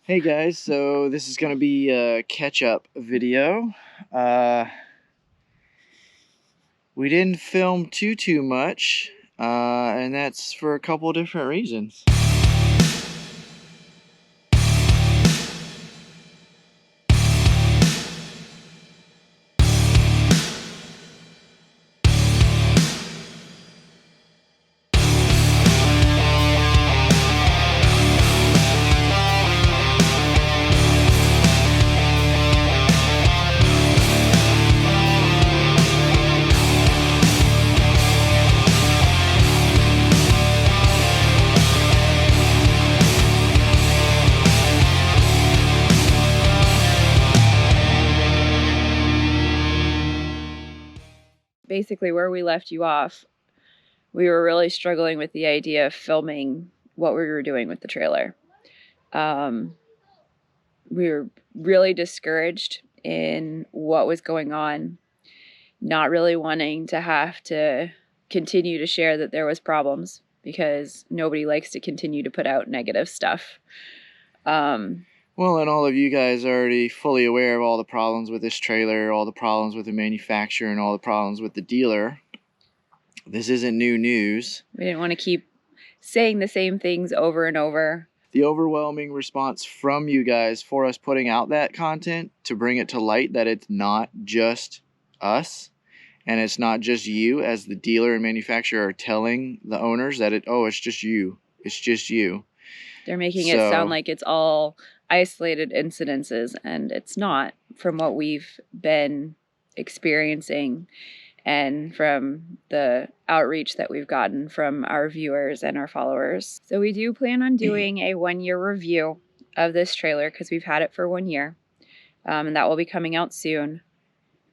Hey guys, so this is going to be a catch-up video. We didn't film too much, and that's for a couple different reasons. Basically, where we left you off, we were really struggling with the idea of filming what we were doing with the trailer. We were really discouraged in what was going on, not really wanting to have to continue to share that there was problems, because nobody likes to continue to put out negative stuff. Well, and all of you guys are already fully aware of all the problems with this trailer, all the problems with the manufacturer, and all the problems with the dealer. This isn't new news. We didn't want to keep saying the same things over and over. The overwhelming response from you guys for us putting out that content to bring it to light that it's not just us and it's not just you as the dealer and manufacturer are telling the owners that it's just you. It's just you. They're making it sound like it's all isolated incidences, and it's not, from what we've been experiencing and from the outreach that we've gotten from our viewers and our followers. So we do plan on doing a 1-year review of this trailer, because we've had it for 1 year, and that will be coming out soon.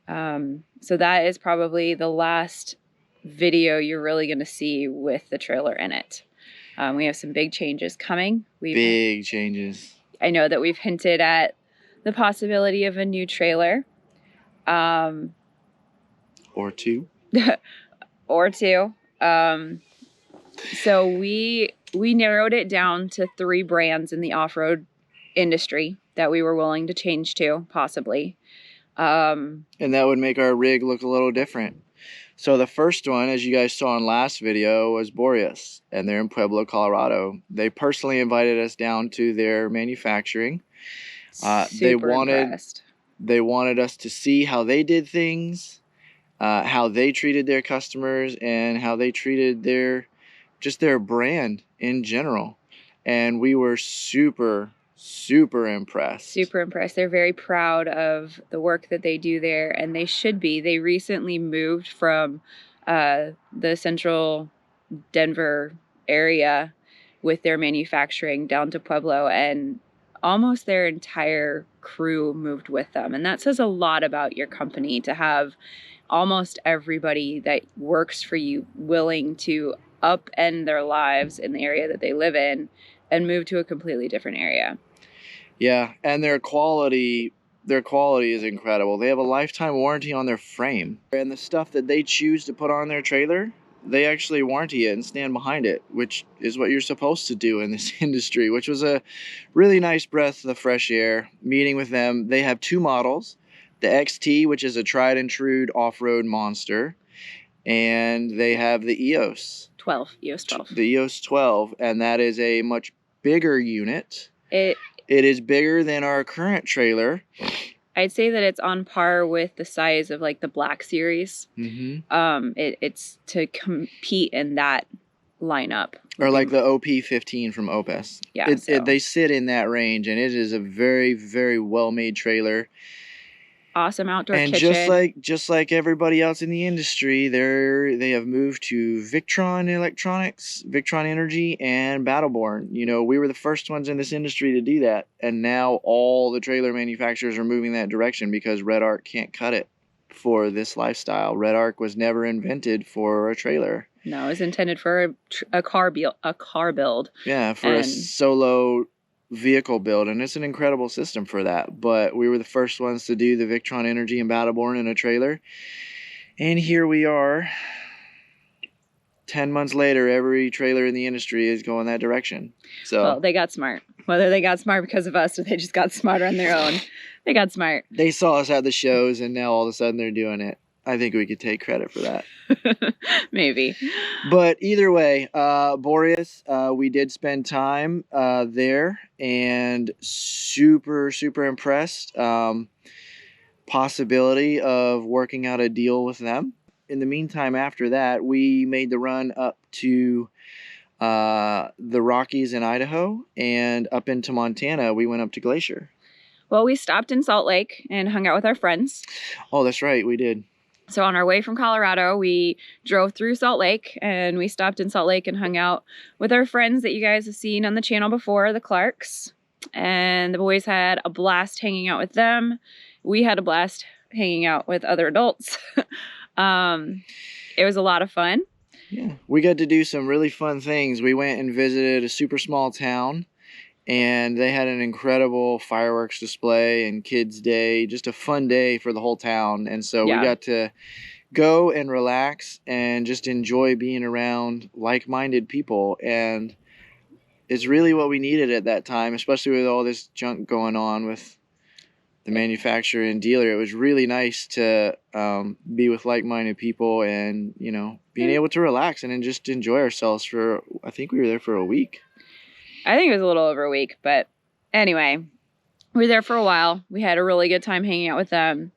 So that is probably the last video you're really going to see with the trailer in it. We have some big changes coming. Big changes. I know that we've hinted at the possibility of a new trailer. Or two. Or two. So we narrowed it down to 3 brands in the off-road industry that we were willing to change to, possibly. And that would make our rig look a little different. So the first one, as you guys saw in last video, was Boreas, and they're in Pueblo, Colorado. They personally invited us down to their manufacturing. Super impressed. They wanted us to see how they did things, how they treated their customers, and how they treated their brand in general. And we were super impressed. Super impressed. They're very proud of the work that they do there, and they should be. They recently moved from the central Denver area with their manufacturing down to Pueblo, and almost their entire crew moved with them. And that says a lot about your company, to have almost everybody that works for you willing to upend their lives in the area that they live in and move to a completely different area. Yeah, and their quality is incredible. They have a lifetime warranty on their frame. And the stuff that they choose to put on their trailer, they actually warranty it and stand behind it, which is what you're supposed to do in this industry, which was a really nice breath of fresh air meeting with them. They have 2 models, the XT, which is a tried and true off-road monster, and they have the EOS 12. The EOS 12, and that is a much bigger unit. It is bigger than our current trailer. I'd say that it's on par with the size of like the Black Series. Mm-hmm. It's to compete in that lineup. Or like the OP15 from Opus. Yeah. They sit in that range, and it is a very well-made trailer. Awesome outdoor kitchen. And just like everybody else in the industry, they have moved to Victron Electronics, Victron Energy, and Battleborn. You know, we were the first ones in this industry to do that, and now all the trailer manufacturers are moving that direction because Red Arc can't cut it for this lifestyle. Red Arc was never invented for a trailer. No, it was intended for a car build. Yeah, for a solo vehicle build, and it's an incredible system for that. But we were the first ones to do the Victron Energy and Battleborn in a trailer, and here we are 10 months later, every trailer in the industry is going that direction. So well, they got smart. Whether they got smart because of us or they just got smarter on their own, they got smart. They saw us at the shows, and now all of a sudden they're doing it. I think we could take credit for that. Maybe. But either way, Boreas, we did spend time there, and super, super impressed. Possibility of working out a deal with them. In the meantime, after that, we made the run up to the Rockies in Idaho, and up into Montana. We went up to Glacier. Well, we stopped in Salt Lake and hung out with our friends. Oh, that's right, we did. So on our way from Colorado, we drove through Salt Lake, and we stopped in Salt Lake and hung out with our friends that you guys have seen on the channel before, the Clarks. And the boys had a blast hanging out with them. We had a blast hanging out with other adults. It was a lot of fun. Yeah, we got to do some really fun things. We went and visited a super small town, and they had an incredible fireworks display and kids' day, just a fun day for the whole town. And so we got to go and relax and just enjoy being around like-minded people. And it's really what we needed at that time, especially with all this junk going on with the manufacturer and dealer. It was really nice to be with like-minded people and, you know, being able to relax and then just enjoy ourselves for, I think we were there for a week. I think it was a little over a week, but anyway, we were there for a while. We had a really good time hanging out with them.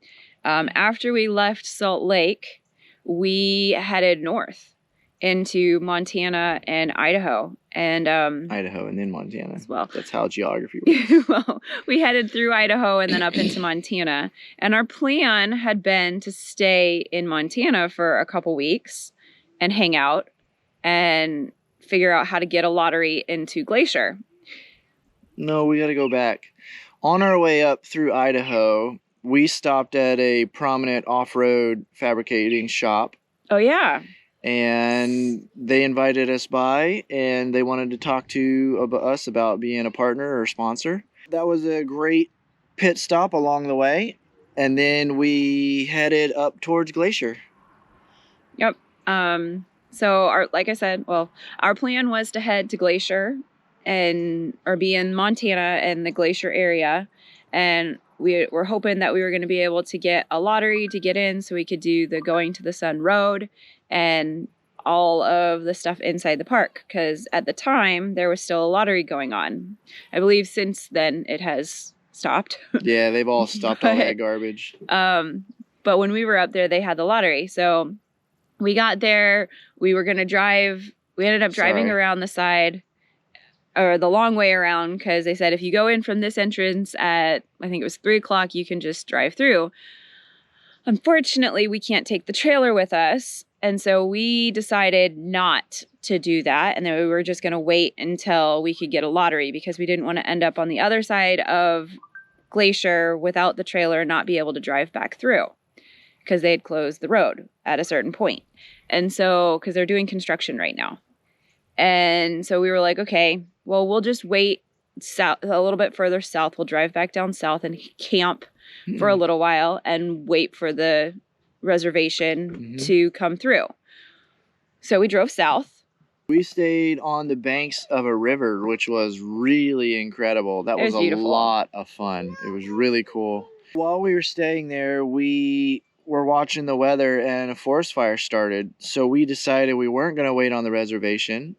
After we left Salt Lake, we headed north into Montana and Idaho. And Idaho and then Montana as well. That's how geography works. Well, we headed through Idaho and then up into Montana. And our plan had been to stay in Montana for a couple weeks and hang out and figure out how to get a lottery into Glacier. No, we got to go back. On our way up through Idaho, we stopped at a prominent off-road fabricating shop. Oh, yeah. And they invited us by, and they wanted to talk to us about being a partner or sponsor. That was a great pit stop along the way, and then we headed up towards Glacier. Yep. So like I said, our plan was to head to Glacier or be in Montana and the Glacier area, and we were hoping that we were going to be able to get a lottery to get in so we could do the Going to the Sun Road and all of the stuff inside the park, because at the time there was still a lottery going on. I believe since then it has stopped. Yeah, they've all stopped all that garbage. But when we were up there, they had the lottery. So we got there, we were going to drive. We ended up driving around the side, or the long way around, because they said if you go in from this entrance at, I think it was 3 o'clock, you can just drive through. Unfortunately, we can't take the trailer with us, and so we decided not to do that, and then we were just going to wait until we could get a lottery, because we didn't want to end up on the other side of Glacier without the trailer and not be able to drive back through, because they had closed the road at a certain point. And so, because they're doing construction right now. And so we were like, okay, well, we'll just wait south, a little bit further south. We'll drive back down south and camp for a little while and wait for the reservation to come through. So we drove south. We stayed on the banks of a river, which was really incredible. That was a lot of fun. It was really cool. While we were staying there, we were watching the weather and a forest fire started. So we decided we weren't going to wait on the reservation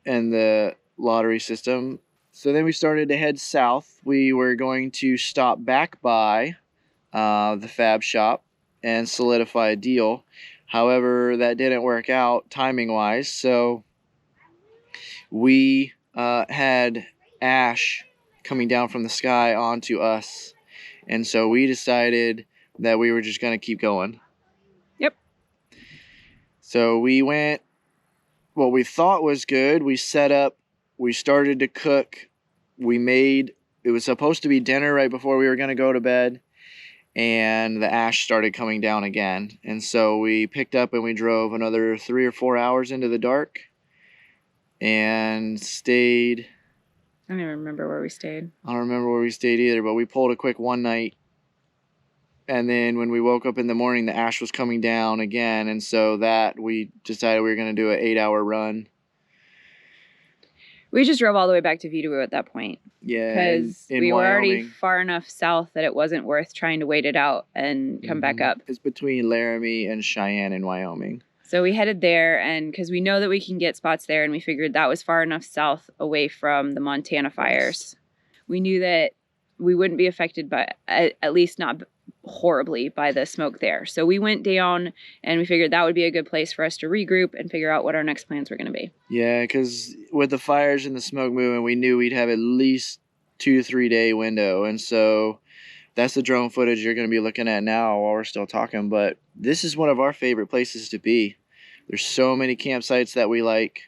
and the lottery system. So then we started to head south. We were going to stop back by the fab shop and solidify a deal. However, that didn't work out timing-wise. So we had ash coming down from the sky onto us. And so we decided that we were just going to keep going. Yep. So we went what we thought was good. We set up. We started to cook. It was supposed to be dinner right before we were going to go to bed. And the ash started coming down again. And so we picked up and we drove another 3 or 4 hours into the dark. And stayed. I don't even remember where we stayed. I don't remember where we stayed either, but we pulled a quick one-night And then when we woke up in the morning, the ash was coming down again. And so that we decided we were going to do an 8-hour run. We just drove all the way back to View at that point. Yeah. Because we were Wyoming. already far enough south that it wasn't worth trying to wait it out and come back up. It's between Laramie and Cheyenne in Wyoming. So we headed there, and because we know that we can get spots there, and we figured that was far enough south away from the Montana fires. We knew that we wouldn't be affected by, at least not horribly, by the smoke there. So we went down, and we figured that would be a good place for us to regroup and figure out what our next plans were going to be. Yeah, because with the fires and the smoke moving, we knew we'd have at least 2 to 3 day window. And so that's the drone footage you're going to be looking at now while we're still talking. But this is one of our favorite places to be. There's so many campsites that we like.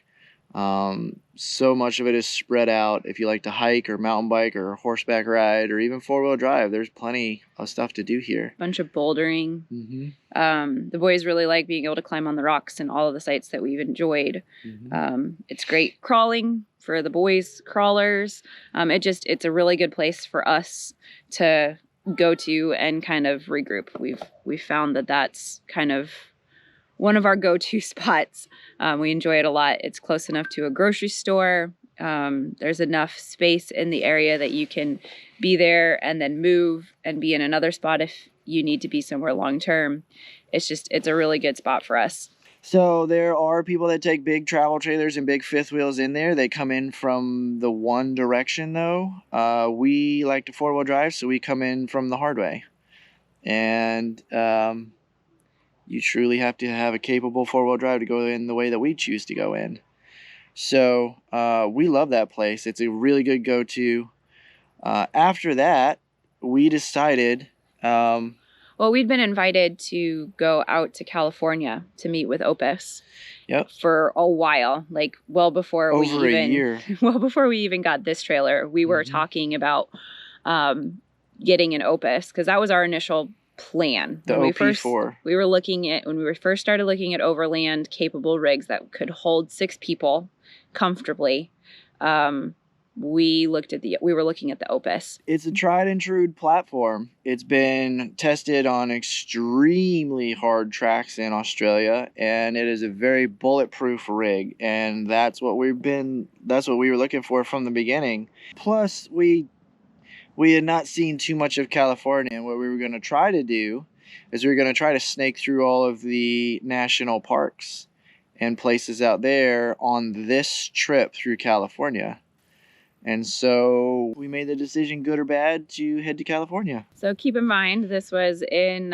So much of it is spread out. If you like to hike or mountain bike or horseback ride or even 4-wheel drive, there's plenty of stuff to do here. Bunch of bouldering. The boys really like being able to climb on the rocks and all of the sites that we've enjoyed. It's great crawling for the boys crawlers. It's a really good place for us to go to and kind of regroup. We've found that that's kind of one of our go-to spots. We enjoy it a lot. It's close enough to a grocery store. There's enough space in the area that you can be there and then move and be in another spot if you need to be somewhere long-term. It's a really good spot for us. So there are people that take big travel trailers and big fifth wheels in there. They come in from the one direction though. We like to 4-wheel drive, so we come in from the hard way. And you truly have to have a capable 4-wheel drive to go in the way that we choose to go in. So we love that place. It's a really good go-to. After that, we decided... well, we'd been invited to go out to California to meet with Opus. Yep. For a while, like well before a year. Well before we even got this trailer, we were talking about getting an Opus because that was our initial plan. The OP4. We were looking at when we first started looking at overland capable rigs that could hold 6 people comfortably. We were looking at the Opus. It's a tried and true platform. It's been tested on extremely hard tracks in Australia, and it is a very bulletproof rig. And that's what we were looking for from the beginning. Plus, we had not seen too much of California, and what we were going to try to do is we were going to try to snake through all of the national parks and places out there on this trip through California. And so we made the decision, good or bad, to head to California. So keep in mind, this was in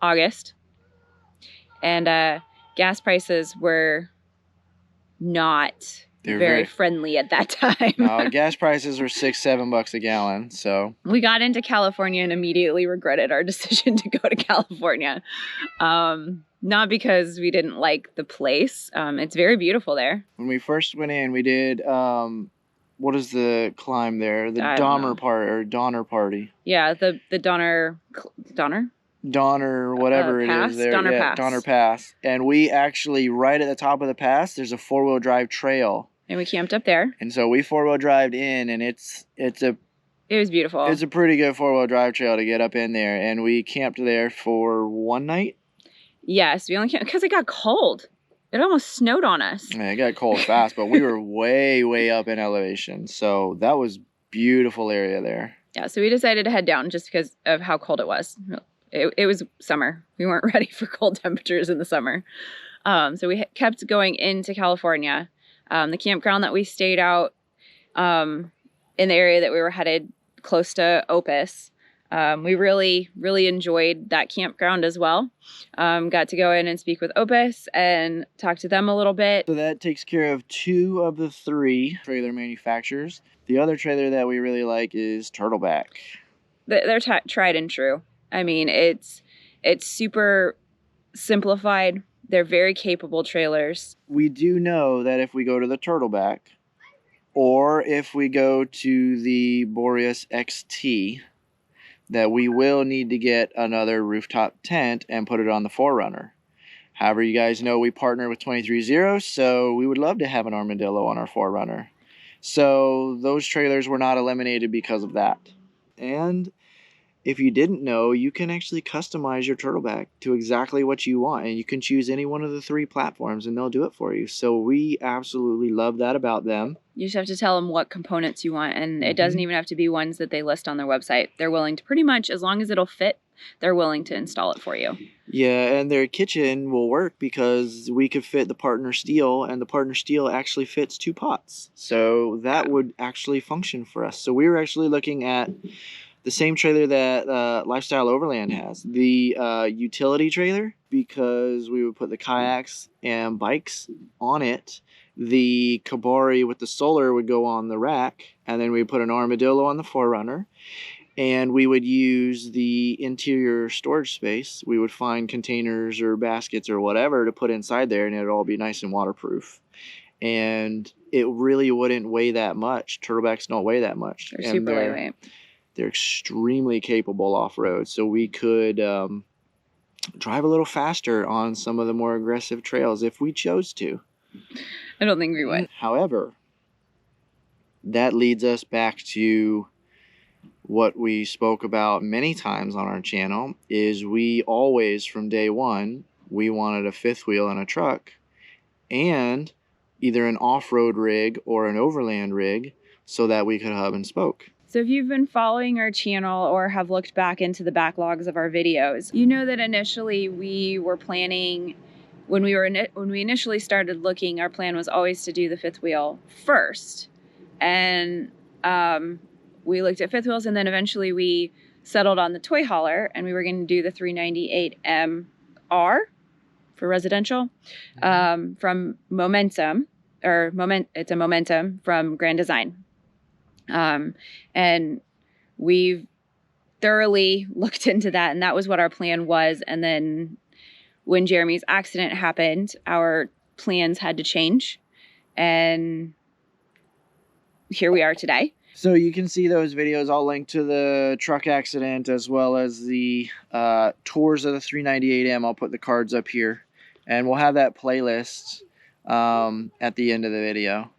August, and gas prices were not very friendly at that time. No, gas prices were $6-7 a gallon. So we got into California and immediately regretted our decision to go to California. Not because we didn't like the place. It's very beautiful there. When we first went in, we did... what is the climb there? The Donner Party. Yeah, the Donner, whatever Pass? it is there. Donner Pass. Donner Pass. And we actually, right at the top of the pass, there's a 4-wheel drive trail. And we camped up there. And so we 4-wheel drived in, and it was beautiful. It's a pretty good 4-wheel drive trail to get up in there. And we camped there for one night. Yes, we only camped because it got cold. It almost snowed on us. Yeah, it got cold fast, but we were way, way up in elevation. So that was beautiful area there. Yeah, so we decided to head down just because of how cold it was. It was summer. We weren't ready for cold temperatures in the summer. So we kept going into California. The campground that we stayed out in the area that we were headed close to Opus. We really, really enjoyed that campground as well. Got to go in and speak with Opus and talk to them a little bit. So that takes care of 2 of the 3 trailer manufacturers. The other trailer that we really like is Turtleback. They're tried and true. I mean, it's super simplified. They're very capable trailers. We do know that if we go to the Turtleback, or if we go to the Boreas XT, that we will need to get another rooftop tent and put it on the 4Runner. However, you guys know we partner with 23Zero, so we would love to have an Armadillo on our 4Runner. So those trailers were not eliminated because of that. And if you didn't know, you can actually customize your turtleback to exactly what you want, and you can choose any one of the 3 platforms and they'll do it for you. So we absolutely love that about them. You just have to tell them what components you want, and it doesn't even have to be ones that they list on their website. They're willing to, pretty much, as long as it'll fit, they're willing to install it for you. Yeah, and their kitchen will work because we could fit the partner steel, and the partner steel actually fits 2 pots. So that would actually function for us. So we were actually looking at the same trailer that Lifestyle Overland has, the utility trailer, because we would put the kayaks and bikes on it. The Kabari with the solar would go on the rack, and then we put an armadillo on the forerunner, and we would use the interior storage space. We would find containers or baskets or whatever to put inside there, and it'd all be nice and waterproof. And it really wouldn't weigh that much. Turtlebacks don't weigh that much. They're super lightweight. They're extremely capable off-road, so we could drive a little faster on some of the more aggressive trails if we chose to. I don't think we would. However, that leads us back to what we spoke about many times on our channel, is we always, from day one, we wanted a 5th wheel and a truck, and either an off-road rig or an overland rig, so that we could hub and spoke. So if you've been following our channel or have looked back into the backlogs of our videos, you know that initially we were planning, when we initially started looking, our plan was always to do the 5th wheel first. And we looked at 5th wheels, and then eventually we settled on the toy hauler, and we were going to do the 398MR for residential from Momentum, it's a Momentum from Grand Design. And we've thoroughly looked into that, and that was what our plan was. And then when Jeremy's accident happened, our plans had to change, and here we are today. So you can see those videos. I'll link to the truck accident as well as the tours of the 398M. I'll put the cards up here, and we'll have that playlist at the end of the video.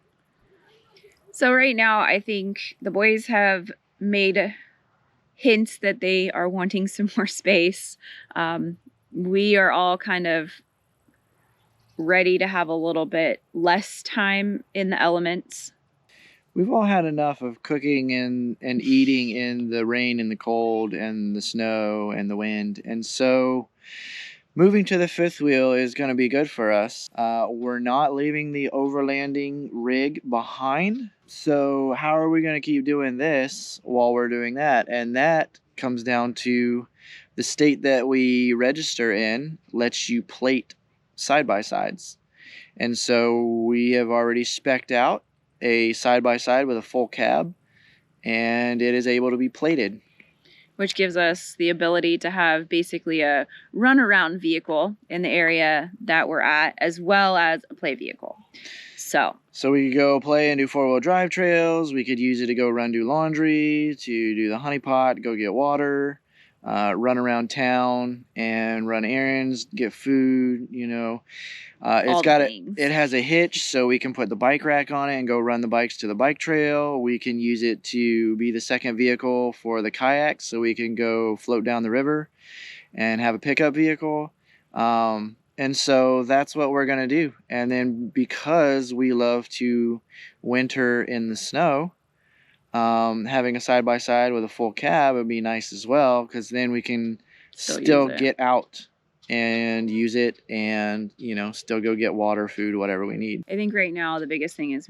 So right now, I think the boys have made hints that they are wanting some more space. We are all kind of ready to have a little bit less time in the elements. We've all had enough of cooking and eating in the rain and the cold and the snow and the wind. And so moving to the 5th wheel is going to be good for us. We're not leaving the overlanding rig behind. So how are we going to keep doing this while we're doing that? And that comes down to the state that we register in lets you plate side-by-sides. And so we have already spec'd out a side-by-side with a full cab, and it is able to be plated. Which gives us the ability to have basically a run-around vehicle in the area that we're at, as well as a play vehicle. So we could go play and do 4-wheel drive trails. We could use it to go do laundry, to do the honeypot, go get water, run around town and run errands, get food, you know. It has a hitch, so we can put the bike rack on it and go run the bikes to the bike trail. We can use it to be the second vehicle for the kayaks, so we can go float down the river and have a pickup vehicle. And so that's what we're going to do. And then because we love to winter in the snow, having a side-by-side with a full cab would be nice as well, because then we can still get out and use it and, you know, still go get water, food, whatever we need. I think right now the biggest thing is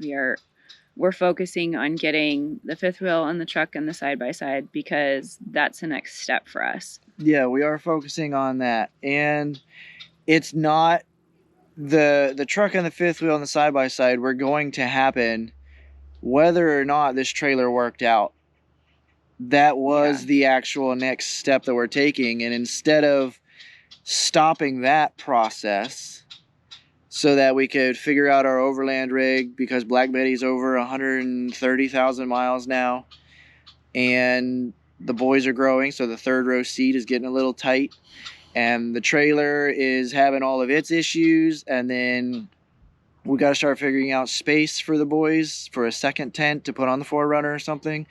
we're focusing on getting the 5th wheel and the truck and the side-by-side, because that's the next step for us. Yeah, we are focusing on that. And it's not the truck and the 5th wheel and the side-by-side were going to happen whether or not this trailer worked out. That was the actual next step that we're taking. And instead of stopping that process so that we could figure out our overland rig, because Black Betty's over 130,000 miles now, and the boys are growing, so the 3rd row seat is getting a little tight, and the trailer is having all of its issues, and then we got to start figuring out space for the boys for a second tent to put on the Forerunner or something.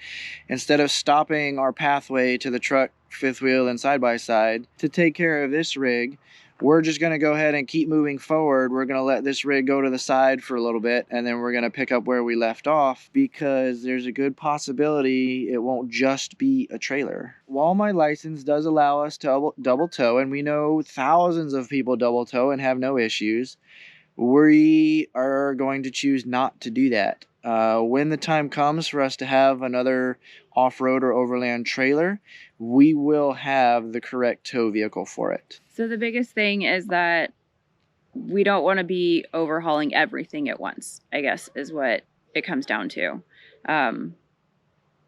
Instead of stopping our pathway to the truck fifth wheel and side-by-side to take care of this rig. We're just going to go ahead and keep moving forward. We're going to let this rig go to the side for a little bit, and then we're going to pick up where we left off, because there's a good possibility it won't just be a trailer. While my license does allow us to double tow, and we know thousands of people double tow and have no issues, we are going to choose not to do that. When the time comes for us to have another off-road or overland trailer, we will have the correct tow vehicle for it. So the biggest thing is that we don't want to be overhauling everything at once, I guess, is what it comes down to.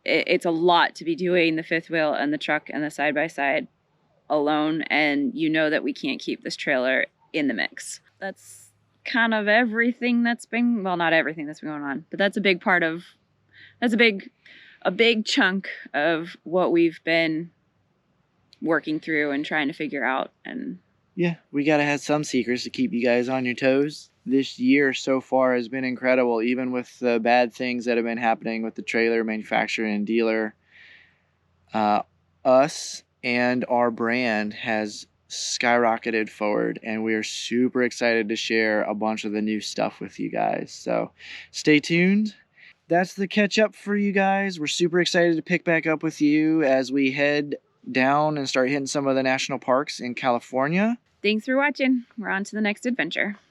It's a lot to be doing the fifth wheel and the truck and the side-by-side alone, and you know that we can't keep this trailer in the mix. That's kind of everything that's been, well, not everything that's been going on, but that's a big part of, that's a big chunk of what we've been working through and trying to figure out. And yeah, we gotta have some secrets to keep you guys on your toes. This year so far has been incredible, even with the bad things that have been happening with the trailer manufacturer and dealer. Us and our brand has skyrocketed forward, and we are super excited to share a bunch of the new stuff with you guys. So stay tuned. That's the catch up for you guys. We're super excited to pick back up with you as we head down and start hitting some of the national parks in California. Thanks for watching. We're on to the next adventure.